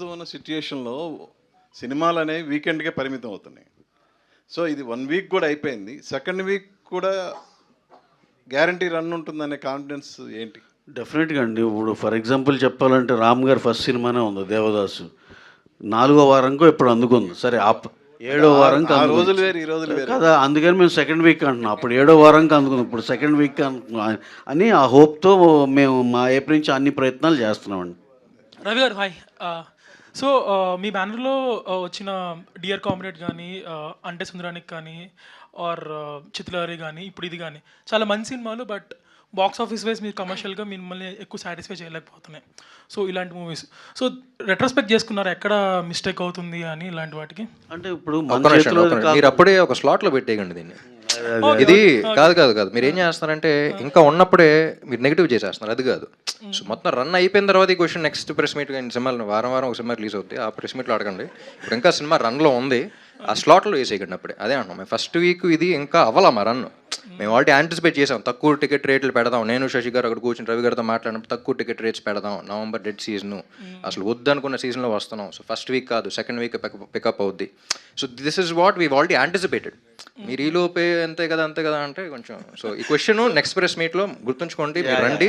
ఉన్న సిచ్యుయేషన్లో సినిమాలు అనేవి వీకెండ్కే పరిమితం అవుతున్నాయి. సో ఇది 1 వీక్ కూడా అయిపోయింది. సెకండ్ వీక్ కూడా గ్యారంటీ రన్ ఉంటుందనే కాన్ఫిడెన్స్ ఏంటి? డెఫినెట్గా అండి. ఇప్పుడు ఫర్ ఎగ్జాంపుల్ చెప్పాలంటే రామ్ గారి ఫస్ట్ సినిమానే ఉంది దేవదాసు. 4వ వారంకో ఇప్పుడు అందుకుంది. సరే 7వ వారంకి ఆ అందుకుంది. రోజులు వేరు, ఈ రోజులు వేరు కదా, అందుకని మేము సెకండ్ వీక్ అంటున్నాం. అప్పుడు 7వ వారంకి అందుకుంది, ఇప్పుడు సెకండ్ వీక్ అని ఆ హోప్తో మేము మా ఏప్రిల్ నుంచి అన్ని ప్రయత్నాలు చేస్తున్నామండి. రవి గారు హాయ్. సో మీ బ్యానర్లో వచ్చిన డియర్ కామ్రేడ్ కానీ అంటే సుందరానికి కానీ ఆర్ చిత్రలహరి కానీ ఇప్పుడు ఇది కానీ చాలా మంచి సినిమాలు. బట్ బాక్స్ ఆఫీస్ వైజ్ మీరు కమర్షియల్గా మిమ్మల్ని ఎక్కువ సాటిస్ఫై చేయలేకపోతున్నాయి. సో ఇలాంటి మూవీస్ సో రెట్రోస్పెక్ట్ చేసుకున్నారు ఎక్కడ మిస్టేక్ అవుతుంది అని ఇలాంటి వాటికి. అంటే ఇప్పుడు ఒక్క నిమిషం, మీరు అప్పుడే ఒక స్లాట్లో పెట్టేయకండి దీన్ని. ఇది కాదు మీరు ఏం చేస్తున్నారంటే ఇంకా ఉన్నప్పుడే మీరు నెగిటివ్ చేసేస్తున్నారు. అది కాదు. సో మొత్తం రన్ అయిపోయిన తర్వాత ఈ క్వశ్చన్ నెక్స్ట్ ప్రెస్ మీట్ సినిమాలు వారం ఒక సినిమా రిలీజ్ అవుతుంది, ఆ ప్రెస్ మీట్లో అడగండి. ఇప్పుడు ఇంకా సినిమా రన్లో ఉంది, ఆ స్లాట్లో వేసేయకండి అప్పుడే. అదే అంటున్నాం, మేము ఫస్ట్ వీక్ ఇది ఇంకా అవ్వాలా మా రన్. మేము ఆల్రెడీ యాంటిసిపేట్ చేసాం, తక్కువ టికెట్ రేట్లు పెడదాం. నేను శశి గారు అక్కడ కూర్చొని రవి గారితో మాట్లాడినప్పుడు తక్కువ టికెట్ రేట్స్ పెడదాం, నవంబర్ డెడ్ సీజన్, అసలు వద్దనుకున్న సీజన్లో వస్తున్నాం. సో ఫస్ట్ వీక్ కాదు, సెకండ్ వీక్ పికప్ అవుద్ది. So this is what we already anticipated. మీరు ఈ లోపే అంతే కదా అంటే కొంచెం. సో ఈ క్వశ్చన్ నెక్స్ట్ ప్రెస్ మీట్లో గుర్తుంచుకోండి, మీరు రండి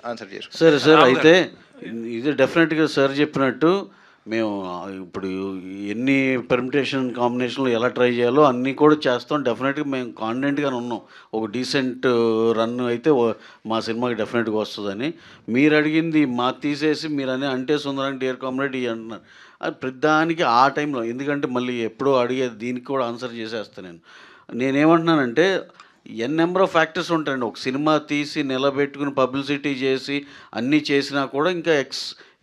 ఆన్సర్ చేసుకోండి. సరే సార్, అయితే ఇది డెఫినెట్గా సార్ చెప్పినట్టు మేము ఇప్పుడు ఎన్ని పెర్మిటేషన్ కాంబినేషన్లు ఎలా ట్రై చేయాలో అన్నీ కూడా చేస్తాం. డెఫినెట్గా మేము కాన్ఫిడెంట్గానే ఉన్నాం, ఒక డీసెంట్ రన్ అయితే మా సినిమాకి డెఫినెట్గా వస్తుందని. మీరు అడిగింది మా తీసేసి మీరు అంటే సుందరానికి డియర్ కామ్రేడ్ ఇవి అంటున్నారు. అది ప్రతిదానికి ఆ టైంలో, ఎందుకంటే మళ్ళీ ఎప్పుడో అడిగేది దీనికి కూడా ఆన్సర్ చేసేస్తాను. నేనేమంటున్నానంటే నెంబర్ ఆఫ్ ఫ్యాక్టర్స్ ఉంటాయండి. ఒక సినిమా తీసి నిలబెట్టుకుని పబ్లిసిటీ చేసి అన్నీ చేసినా కూడా ఇంకా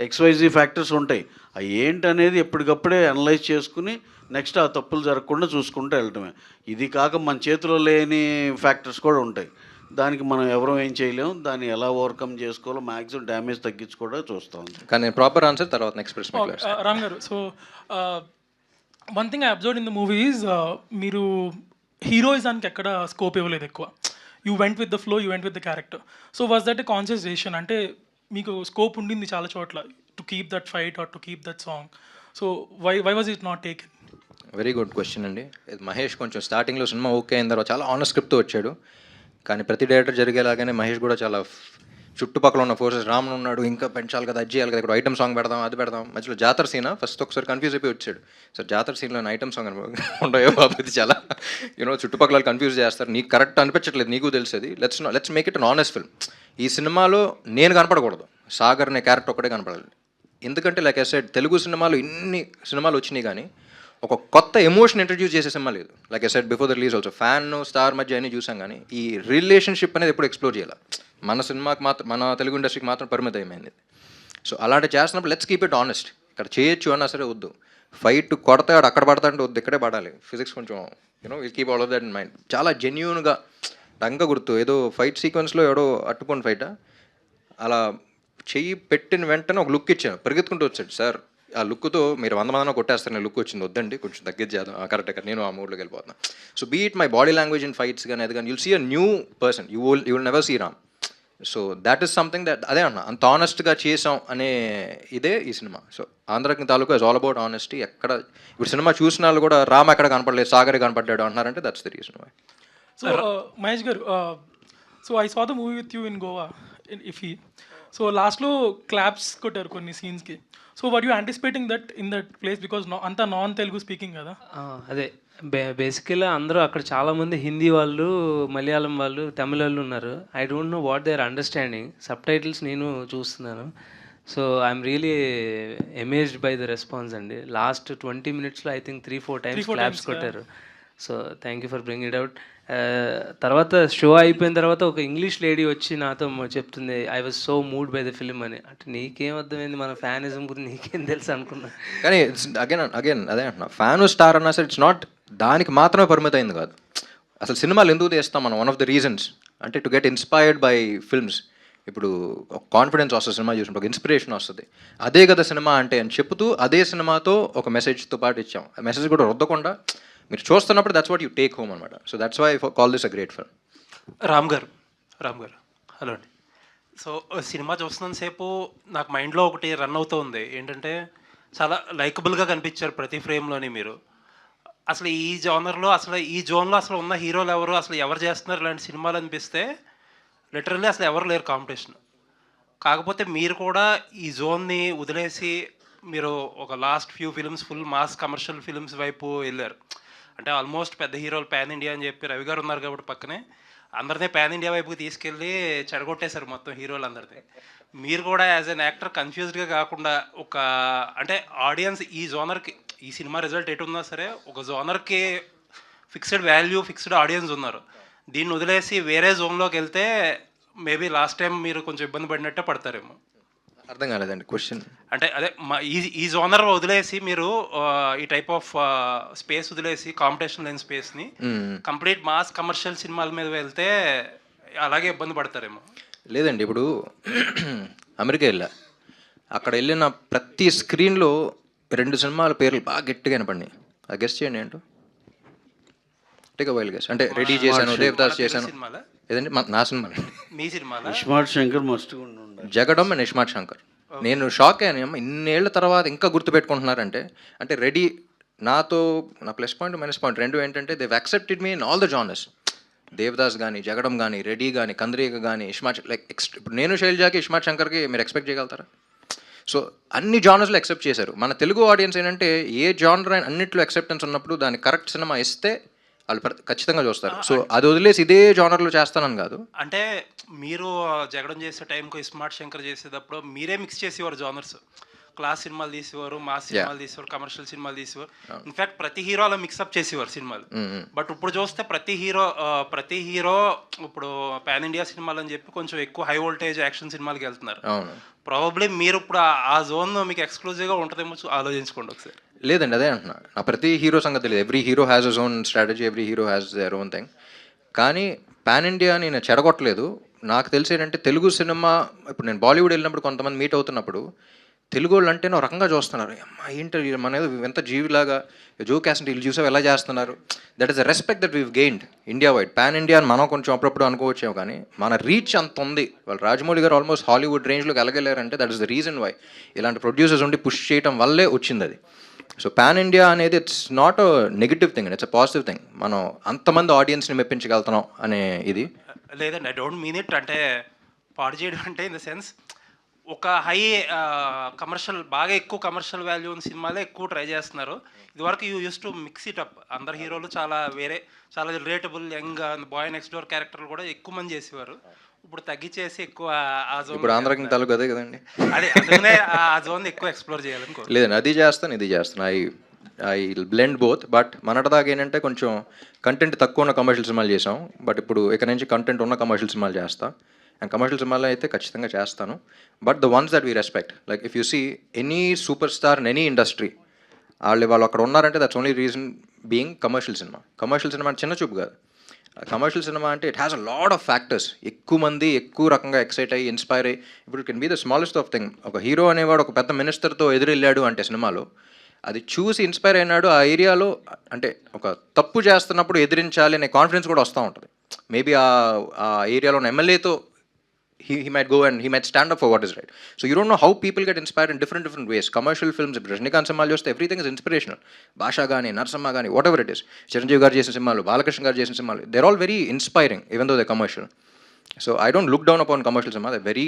ఎక్స్వైజీ ఫ్యాక్టర్స్ ఉంటాయి. అవి ఏంటనేది ఎప్పటికప్పుడే అనలైజ్ చేసుకుని నెక్స్ట్ ఆ తప్పులు జరగకుండా చూసుకుంటూ వెళ్ళటమే. ఇది కాక మన చేతిలో లేని ఫ్యాక్టర్స్ కూడా ఉంటాయి, దానికి మనం ఎవరూ ఏం చేయలేము. దాన్ని ఎలా ఓవర్కమ్ చేసుకోవాలో మ్యాక్సిమం డ్యామేజ్ తగ్గించుకోవడం చూస్తాం. కానీ ప్రాపర్ ఆన్సర్ తర్వాత నెక్స్ట్ ప్రెస్ మీట్లో. రామ్ గారు, so one thing I observed in the movies, మీరు హీరోయిజానికి ఎక్కడ స్కోప్ ఇవ్వలేదు ఎక్కువ. You went with the flow, you went with the character. So was that a conscious decision? అంటే మీకు స్కోప్ ఉండింది చాలా చోట్ల to keep that fight or to keep that song. So why was it not taken? Very good question అండి. మహేష్ కొంచెం స్టార్టింగ్లో cinema okay అయిన తర్వాత చాలా ఆనెస్ట్ స్క్రిప్ట్తో వచ్చాడు. కానీ ప్రతి డైరెక్టర్ జరిగేలాగానే మహేష్ కూడా చాలా చుట్టుపక్కల ఉన్న ఫోర్సెస్, రామ్ ఉన్నాడు, ఇంకా పెంచాలి కదా, అది చేయాలి కదా, ఇక్కడ ఐటమ్ సాంగ్ పెడదాం, అది పెడదాం. మధ్యలో జాతర సీన్ ఫస్ట్ ఒకసారి కన్ఫ్యూజ్ అయిపోయి వచ్చాడు. సార్ జాతర సీన్లో ఐటమ్ సాంగ్ ఉండయో బాబు, ఇది చాలా చుట్టుపక్కల కన్ఫ్యూజ్ చేస్తారు, నీకు కరెక్ట్ అనిపించట్లేదు, నీకు తెలిసేది. Let's make it an honest film. ఈ సినిమాలో నేను కనపడకూడదు, సాగర్ అనే క్యారెక్టర్ ఒక్కడే కనపడాలి. ఎందుకంటే లైక్ ఐ సెడ్, తెలుగు సినిమాలు ఇన్ని సినిమాలు వచ్చినాయి కానీ ఒక కొత్త ఎమోషన్ ఇంట్రడ్యూస్ చేసే సినిమా లేదు. Like I said before the release also, fan star మధ్య అన్నీ చూసాం కానీ ఈ రిలేషన్షిప్ అనేది ఎప్పుడు ఎక్స్ప్లోర్ చేయాలి. మన సినిమాకి మాత్రం, మన తెలుగు ఇండస్ట్రీకి మాత్రం పరిమితమైంది. సో అలాంటి చేస్తున్నప్పుడు లెట్స్ కీప్ ఇట్ ఆనెస్ట్. ఇక్కడ చేయొచ్చు అన్నా సరే వద్దు, ఫైట్ కొడతాడు అక్కడ పడతాడంటే వద్దు, ఇక్కడే పడాలి. ఫిజిక్స్ కొంచెం will keep all of that in mind. చాలా జెన్యూన్గా టంక గుర్తు, ఏదో ఫైట్ సీక్వెన్స్లో ఎవడో అట్టుకొని ఫైట్ అలా చెయ్యి పెట్టిన వెంటనే ఒక లుక్ ఇచ్చాను, పరిగెత్తుకుంటూ వచ్చాడు. సార్ ఆ లుక్తో మీరు 100 మందిలో కొట్టేస్తారు, నేను లుక్ వచ్చింది, వద్దండి కొంచెం తగ్గించేద్దాం, కరెక్ట్ నేను ఆ మూడ్లోకి వెళ్ళిపోతున్నాను. So beat my body language in fights కానీ అది కానీ you'll see a new person, you will never see Ram. So that is something that, అదే అన్న అంత ఆనెస్ట్గా చేసాం అనే ఇదే ఈ సినిమా. సో ఆంధ్రకి తాలూకు ఇస్ ఆల్ అబౌట్ ఆనెస్టీ. ఎక్కడ ఇప్పుడు సినిమా చూసిన వాళ్ళు కూడా రామ్ ఎక్కడ కనపడలేదు, సాగరే కనపడ్డాడు అంటున్నారంటే that's the reason why. So Mahesh garu, so I saw the movie with you in Goa IFFI. So లాస్ట్లో క్లాప్స్ కొట్టారు కొన్ని సీన్స్కి. So were you anticipating that in that place? Because అంతా నాన్ తెలుగు స్పీకింగ్ కదా. అదే బేసికల్గా అందరూ అక్కడ చాలామంది హిందీ వాళ్ళు, మలయాళం వాళ్ళు, తమిళ వాళ్ళు ఉన్నారు. I don't know what they are understanding. Subtitles నేను చూస్తున్నాను. So I'm really amazed by the response అండి. లాస్ట్ 20 minutesలో ఐ థింక్ 3-4 times క్లాప్స్ కొట్టారు. So thank you for bring it out. తర్వాత షో అయిపోయిన తర్వాత ఒక ఇంగ్లీష్ లేడీ వచ్చి నాతో చెప్తుంది, I was so moved by the film అని. అంటే నీకేం అర్థమైంది, మన ఫ్యానిజం గురించి నీకేం తెలుసు అనుకున్నా. కానీ అగైన్ అదే అంటున్నా, ఫ్యాన్ స్టార్ అన్నా సరే ఇట్స్ నాట్ దానికి మాత్రమే పరిమితమైంది కాదు. అసలు సినిమాలు ఎందుకు తీస్తాం మనం, వన్ ఆఫ్ ద రీజన్స్ అంటే to get inspired by films. ఇప్పుడు ఒక కాన్ఫిడెన్స్ వస్తుంది సినిమా చూసినప్పుడు, ఒక ఇన్స్పిరేషన్ వస్తుంది. అదే కదా సినిమా అంటే అని చెప్తూ అదే సినిమాతో ఒక మెసేజ్తో పాటు ఇచ్చాం. ఆ మెసేజ్ కూడా రుద్దకుండా మీరు చూస్తున్నప్పుడు that's what you take home అనమాట. So that's why call this a great film. Ram garu hello అండి. సో సినిమా చూస్తున్నంతసేపు నాకు మైండ్లో ఒకటి రన్ అవుతూ ఉంది ఏంటంటే, చాలా లైకబుల్గా కనిపించారు ప్రతి ఫ్రేమ్లోని మీరు. అసలు ఈ జోనర్లో అసలు ఈ జోన్లో అసలు ఉన్న హీరోలు ఎవరు, అసలు ఎవరు చేస్తున్నారు ఇలాంటి సినిమాలు అనిపిస్తే లిటరల్లీ అసలు ఎవరు లేరు కాంపిటీషన్. కాకపోతే మీరు కూడా ఈ జోన్ని వదిలేసి మీరు ఒక last few films full mass commercial films వైపు వెళ్ళారు. అంటే ఆల్మోస్ట్ పెద్ద హీరోలు పాన్ ఇండియా అని చెప్పి రవి గారు ఉన్నారు కాబట్టి పక్కనే అందరినీ పాన్ ఇండియా వైపుకి తీసుకెళ్ళి చెడగొట్టేశారు మొత్తం హీరోలు అందరినీ. మీరు కూడా యాజ్ అన్ యాక్టర్ కన్ఫ్యూజ్డ్గా కాకుండా ఒక అంటే ఆడియన్స్ ఈ జోనర్కి ఈ సినిమా రిజల్ట్ ఎటు ఉన్నా సరే ఒక జోనర్కి ఫిక్స్డ్ వాల్యూ ఫిక్స్డ్ ఆడియన్స్ ఉన్నారు. దీన్ని వదిలేసి వేరే జోన్లోకి వెళ్తే మేబీ లాస్ట్ టైం మీరు కొంచెం ఇబ్బంది పడినట్టే పడతారేమో. అర్థం కాలేదండి క్వశ్చన్. అంటే అదే ఈ జోనర్ వదిలేసి మీరు ఈ టైప్ ఆఫ్ స్పేస్ వదిలేసి కాంపిటీషన్ లేని స్పేస్ని కంప్లీట్ మాస్ కమర్షియల్ సినిమాల మీద వెళ్తే అలాగే ఇబ్బంది పడతారేమో. లేదండి, ఇప్పుడు అమెరికా వెళ్ళా, అక్కడ వెళ్ళిన ప్రతి స్క్రీన్లో 2 సినిమాల పేర్లు బాగా గట్టిగా వినపడినాయి. అది గెస్ట్ చేయండి ఏంటో. Take while guess. అంటే రెడీ చేశాను, దేవదాస్ చేశాను. సినిమాలా ఏదండి నా సినిమా మీ సినిమాలా? ఇస్మార్ట్ శంకర్ మస్తుగా ఉండాలి. జగడం అండ్ ఇస్మార్ట్ శంకర్. నేను షాక్ అయ్యాను, ఇన్నేళ్ల తర్వాత ఇంకా గుర్తుపెట్టుకుంటున్నారంటే. అంటే రెడీ నాతో నా ప్లస్ పాయింట్ మైనస్ పాయింట్ రెండు ఏంటంటే they've accepted me in all the genres. Devadas కానీ, జగడం కానీ, రెడీ కానీ, కంద్రీక కానీ, ఇస్మార్ట్ లైక్ ఇప్పుడు నేను శైలజాకి ఇస్మార్ట్ శంకర్కి మీరు ఎక్స్పెక్ట్ చేయగలుగుతారా? సో అన్ని జానర్స్లో యాక్సెప్ట్ చేశారు. మన తెలుగు ఆడియన్స్ ఏంటంటే ఏ జానర్ అన్నింటిలో యాక్సెప్టెన్స్ ఉన్నప్పుడు దాని కరెక్ట్ సినిమా ఇస్తే వాళ్ళు ఖచ్చితంగా చూస్తారు. సో అది వదిలేసి ఇదే జానర్లో చేస్తానని కాదు. అంటే మీరు జగడం చేసే టైంకు ఇస్మార్ట్ శంకర్ చేసేటప్పుడు మీరే మిక్స్ చేసేవారు జానర్స్. క్లాస్ సినిమాలు తీసేవారు, మాస్ సినిమాలు తీసేవారు, కమర్షియల్ సినిమాలు తీసేవారు. ఇన్ఫాక్ట్ ప్రతి హీరో అలా మిక్సప్ చేసేవారు సినిమాలు. బట్ ఇప్పుడు చూస్తే ప్రతి హీరో ఇప్పుడు పాన్ ఇండియా సినిమాలు అని చెప్పి కొంచెం ఎక్కువ హై వోల్టేజ్ యాక్షన్ సినిమాలకి వెళ్తున్నారు. ప్రాబబ్లీ మీరు ఇప్పుడు ఆ జోన్ మీకు ఎక్స్క్లూజివ్గా ఉంటుందేమో ఆలోచించుకోండి ఒకసారి. లేదండి, అదే అంటున్నా. నా ప్రతి హీరో సంగతి తెలియదు. Every hero has his own strategy, every hero has their own thing. కానీ పాన్ ఇండియా నేను చెడగొట్టలేదు. నాకు తెలిసి ఏంటంటే తెలుగు సినిమా ఇప్పుడు నేను బాలీవుడ్ వెళ్ళినప్పుడు కొంతమంది మీట్ అవుతున్నప్పుడు తెలుగు వాళ్ళు అంటే ఒక రకంగా చూస్తున్నారు. అమ్మా ఏంటో మన ఎంత జీవిలాగా జో క్యాస్ట్ వీళ్ళు చూసావు ఎలా చేస్తున్నారు. That is the respect that weave gained India wide. Pan India అని మనం కొంచెం అప్పుడప్పుడు అనుకోవచ్చాము, కానీ మన రీచ్ అంత ఉంది. వాళ్ళు రాజమౌళి గారు ఆల్మోస్ట్ హాలీవుడ్ రేంజ్లోకి వెళ్ళగలేరంటే that is the reason why ఇలాంటి ప్రొడ్యూసర్స్ ఉండి పుష్ చేయడం వల్లే వచ్చింది అది. సో పాన్ ఇండియా అనేది it's not a negative thing, it's a positive thing. మనం అంతమంది ఆడియన్స్ని మెప్పించగలుగుతున్నాం అనే ఇది. లేదండి, ఐ డోంట్ మీన్ ఇట్. అంటే పాడు చేయడం అంటే ఇన్ ద సెన్స్ ఒక హై కమర్షియల్ బాగా ఎక్కువ కమర్షియల్ వాల్యూ ఉన్న సినిమాలే ఎక్కువ ట్రై చేస్తున్నారు. ఇదివరకు you use to mix it up. అందరు హీరోలు చాలా relatable young boy next door క్యారెక్టర్లు కూడా ఎక్కువ మంది చేసేవారు. ఇప్పుడు తగ్గించేసి ఎక్కువ ఆ జోన్. ఇప్పుడు ఆంధ్రాకి తాలూకు అదే కదండి. అదే అందుకనే ఆ జోన్ ఎక్కువ ఎక్స్ప్లోర్ చేయాలనుకో. లేదండి, అది చేస్తాను ఇది చేస్తాను. I blend both. బట్ మనటిదాకా ఏంటంటే కొంచెం కంటెంట్ తక్కువ ఉన్న కమర్షియల్ సినిమాలు చేసాం. బట్ ఇప్పుడు ఇక్కడ నుంచి కంటెంట్ ఉన్న కమర్షియల్ సినిమాలు చేస్తా. అండ్ కమర్షియల్ సినిమాలు అయితే ఖచ్చితంగా చేస్తాను. But the ones that we respect, like if you see any super star in any industry, వాళ్ళు అక్కడ ఉన్నారంటే that's only reason being commercial cinema. Commercial cinema అంటే చిన్న చూపు కాదు. కమర్షియల్ సినిమా అంటే it has a lot of factors. ఎక్కువ మంది ఎక్కువ రకంగా ఎక్సైట్ అయ్యి ఇన్స్పైర్ అయ్యి, ఇప్పుడు it can be the smallest of thing. ఒక హీరో అనేవాడు ఒక పెద్ద మినిస్టర్తో ఎదురెళ్ళాడు అంటే సినిమాలో అది చూసి ఇన్స్పైర్ అయినాడు. ఆ ఏరియాలో అంటే ఒక తప్పు చేస్తున్నప్పుడు ఎదిరించాలి అనే కాన్ఫిడెన్స్ కూడా వస్తూ ఉంటుంది. మేబీ ఆ ఏరియాలో ఉన్న ఎమ్మెల్యేతో he might go and he might stand up for what is right. So you don't know how people get inspired in different ways. Commercial films, Rajinikanth సినిమాలు చూస్తే everything is inspirational. భాషా కానీ, నరసింహ కానీ, whatever it is. చిరంజీవి గారు చేసిన సినిమాలు, బాలకృష్ణ గారు చేసిన సినిమాలు, they're all very inspiring even though they're commercial. So I don't look down upon commercial cinema. They're very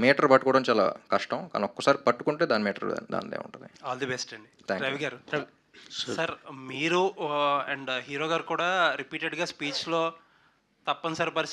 metre పట్టుకోవడం చాలా కష్టం, కానీ ఒక్కసారి పట్టుకుంటే దాని మీటర్ దానిదే ఉంటుంది. ఆల్ ది బెస్ట్ అండి. Thank you. రవి గారు, సార్ మీరు అండ్ హీరో గారు కూడా రిపీటెడ్గా స్పీచ్లో తప్పనిసరి పరిస్థితి